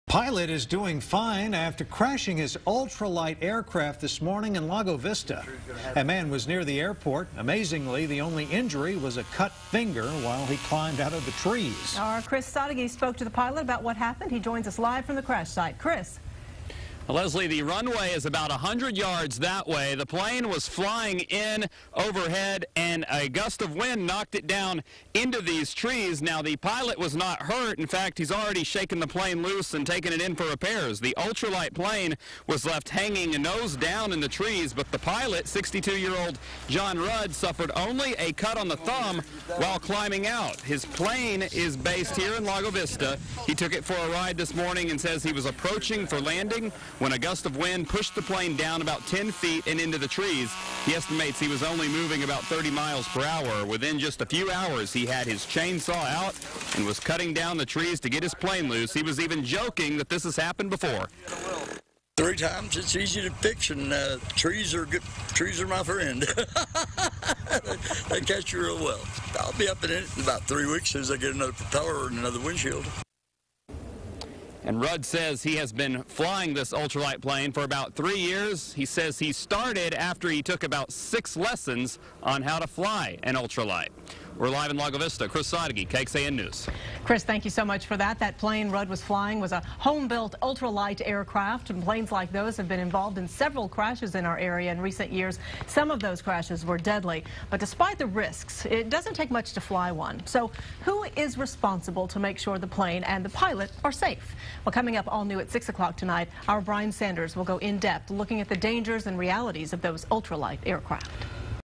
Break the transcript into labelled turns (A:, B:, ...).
A: Pilot is doing fine after crashing his ultralight aircraft this morning in Lago Vista. A man was near the airport. Amazingly, the only injury was a cut finger while he climbed out of the trees.
B: Our Chris Sadeghi spoke to the pilot about what happened. He joins us live from the crash site. Chris.
C: Leslie, the runway is about 100 yards that way. The plane was flying in overhead, and a gust of wind knocked it down into these trees. Now, the pilot was not hurt. In fact, he's already shaken the plane loose and taken it in for repairs. The ultralight plane was left hanging nose down in the trees, but the pilot, 62-year-old John Rudd, suffered only a cut on the thumb while climbing out. His plane is based here in Lago Vista. He took it for a ride this morning and says he was approaching for landing when a gust of wind pushed the plane down about 10 feet and into the trees. He estimates he was only moving about 30 miles per hour. Within just a few hours, he had his chainsaw out and was cutting down the trees to get his plane loose. He was even joking that this has happened before.
D: 3 times, it's easy to fix, and trees are good. Trees are my friend. They catch you real well. I'll be up in it in about 3 weeks as I get another propeller and another windshield.
C: And Rudd says he has been flying this ultralight plane for about 3 years. He says he started after he took about 6 lessons on how to fly an ultralight. We're live in Lago Vista. Chris Sadeghi, KXAN News.
B: Chris, thank you so much for that. That plane Rudd was flying was a home-built ultralight aircraft, and planes like those have been involved in several crashes in our area in recent years. Some of those crashes were deadly, but despite the risks, it doesn't take much to fly one. So who is responsible to make sure the plane and the pilot are safe? Well, coming up all new at 6 o'clock tonight, our Brian Sanders will go in depth looking at the dangers and realities of those ultralight aircraft.